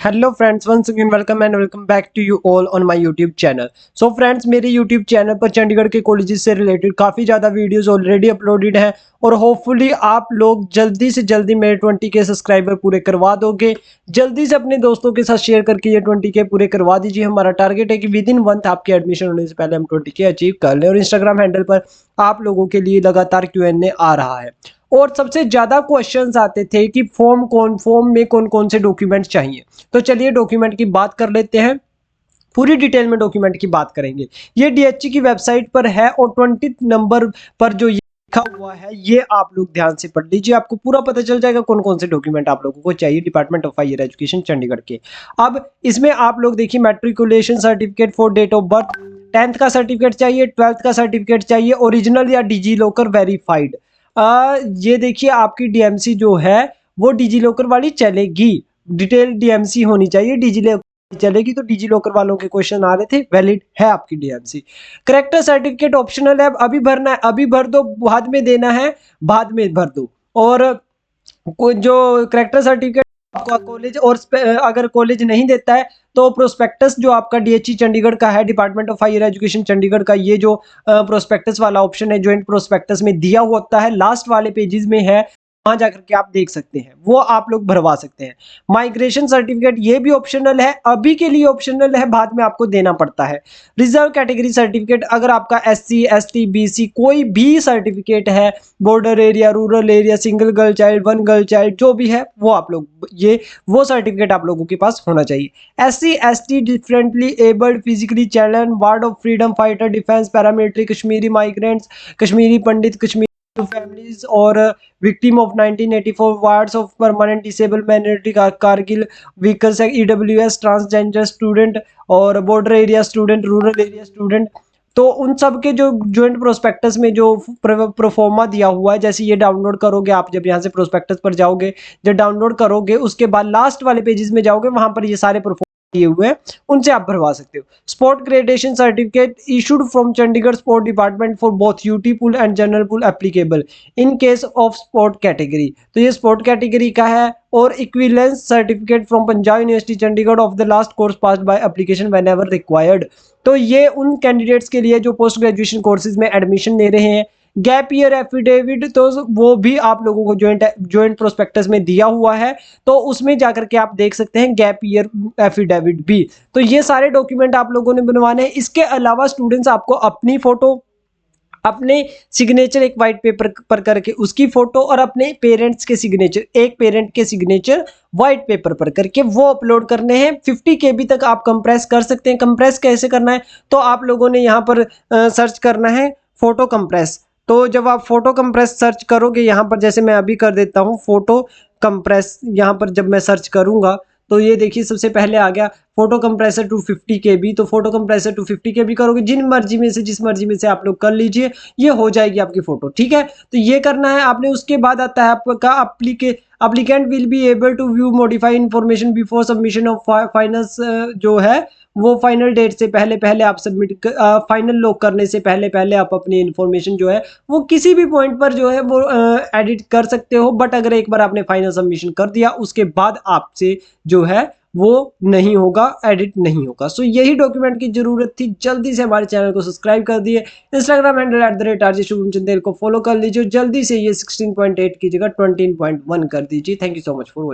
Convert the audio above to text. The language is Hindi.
Hello friends, once again welcome and welcome back to you all on my YouTube channel. So friends, मेरे यूट्यूब चैनल पर चंडीगढ़ के कॉलेजेस से रिलेटेड काफ़ी ज़्यादा वीडियोस ऑलरेडी अपलोडेड हैं और होपफुली आप लोग जल्दी से जल्दी मेरे 20 के सब्सक्राइबर पूरे करवा दोगे। जल्दी से अपने दोस्तों के साथ शेयर करके ये 20 के पूरे करवा दीजिए। हमारा टारगेट है कि विद इन मंथ आपके एडमिशन होने से पहले हम 20 के अचीव कर लें और इंस्टाग्राम हैंडल पर आप लोगों के लिए लगातार Q&A आ रहा है। और सबसे ज्यादा क्वेश्चंस आते थे कि फॉर्म में कौन कौन से डॉक्यूमेंट चाहिए। तो चलिए डॉक्यूमेंट की बात कर लेते हैं। पूरी डिटेल में डॉक्यूमेंट की बात करेंगे। ये डीएचई की वेबसाइट पर है और 20 नंबर पर जो ये लिखा हुआ है ये आप लोग ध्यान से पढ़ लीजिए। आपको पूरा पता चल जाएगा कौन कौन से डॉक्यूमेंट आप लोगों को चाहिए department of higher education Chandigarh के। अब इसमें आप लोग देखिए, matriculation certificate for date of birth, 10th का सर्टिफिकेट चाहिए, 12th का सर्टिफिकेट चाहिए, ओरिजिनल या डिजी लॉकर वेरीफाइड। ये देखिए, आपकी डीएमसी जो है वो डिजी लॉकर वाली चलेगी। डिटेल डीएमसी होनी चाहिए, डिजी लॉकर चलेगी। तो डिजी लॉकर वालों के क्वेश्चन आ रहे थे, वैलिड है आपकी डीएमसी। करेक्टर सर्टिफिकेट ऑप्शनल है, अभी भरना है अभी भर दो, बाद में देना है बाद में भर दो। और जो करेक्टर सर्टिफिकेट आपका कॉलेज, और अगर कॉलेज नहीं देता है तो प्रोस्पेक्टस जो आपका डीएचई चंडीगढ़ का है, department of higher education Chandigarh का, ये जो प्रोस्पेक्टस वाला ऑप्शन है ज्वाइंट प्रोस्पेक्टस में दिया होता है, लास्ट वाले पेजेस में है, वहां जाकर के आप देख सकते हैं, वो आप लोग भरवा सकते हैं। माइग्रेशन सर्टिफिकेट ये भी ऑप्शनल है, अभी के लिए ऑप्शनल है, बाद में आपको देना पड़ता है। रिजर्व कैटेगरी सर्टिफिकेट, अगर आपका एससी एसटी बीसी कोई भी सर्टिफिकेट है, border area, rural area, single girl child, one girl child, जो भी है वो आप लोग वो सर्टिफिकेट आप लोगों के पास होना चाहिए। SC ST, differently abled, physically challenge, ward of freedom fighter, defence, paramilitary, Kashmiri migrants, Kashmiri Pandit, Kashmiri families और victim of 1984, wards of permanent disable minority, Kargil vehicles, EWS, transgender student और border area student, rural area student. तो उन सब के जो ज्वाइंट प्रोस्पेक्टस में जो प्रोफोर्मा दिया हुआ है, जैसे ये डाउनलोड करोगे आप, जब यहाँ से प्रोस्पेक्टस पर जाओगे, जब डाउनलोड करोगे उसके बाद लास्ट वाले पेजेस में जाओगे, वहां पर ये सारे दिए हुए हैं, उनसे आप भरवा सकते हो। Sport graduation certificate issued from Chandigarh sport department for both UT pool and general pool applicable in case of sport category. तो ये स्पोर्ट कैटेगरी का है। और equivalence certificate from Punjab university Chandigarh of the last course passed by application when ever required. तो ये उन कैंडिडेट्स के लिए जो पोस्ट ग्रेजुएशन कोर्सेज में एडमिशन ले रहे हैं। गैप ईयर एफिडेविट, तो वो भी आप लोगों को ज्वाइंट प्रोस्पेक्टस में दिया हुआ है, तो उसमें जाकर के आप देख सकते हैं गैप ईयर एफिडेविट भी। तो ये सारे डॉक्यूमेंट आप लोगों ने बनवाने हैं। इसके अलावा स्टूडेंट्स आपको अपनी फोटो, अपने सिग्नेचर एक वाइट पेपर पर करके उसकी फोटो, और अपने पेरेंट्स के सिग्नेचर, एक पेरेंट के सिग्नेचर व्हाइट पेपर पर करके वो अपलोड करने हैं। 50 KB तक आप कंप्रेस कर सकते हैं। कंप्रेस कैसे करना है, तो आप लोगों ने यहाँ पर सर्च करना है फोटो कंप्रेस। तो जब आप फोटो कंप्रेस सर्च करोगे, यहाँ पर जैसे मैं अभी कर देता हूँ फोटो कंप्रेस, यहाँ पर जब मैं सर्च करूंगा तो ये देखिए सबसे पहले आ गया फोटो कंप्रेसर 250 KB। तो फोटो कंप्रेसर 250 KB करोगे, जिस मर्जी में से आप लोग कर लीजिए, ये हो जाएगी आपकी फोटो। ठीक है, तो ये करना है आपने। उसके बाद आता है आपका applicant will be able to view modify information before submission of finals, जो है वो फाइनल डेट से पहले पहले आप सबमिट, फाइनल लॉक करने से पहले पहले आप अपनी इन्फॉर्मेशन जो है वो किसी भी पॉइंट पर जो है वो एडिट कर सकते हो। बट अगर एक बार आपने फाइनल सबमिशन कर दिया, उसके बाद आपसे जो है वो नहीं होगा, एडिट नहीं होगा। सो यही डॉक्यूमेंट की जरूरत थी। जल्दी से हमारे चैनल को सब्सक्राइब कर दिए, Instagram handle @RJ Shubham Chandel को फॉलो कर लीजिए। जल्दी से ये 16.8 की जगह 20.1 कर दीजिए। Thank you so much for watching.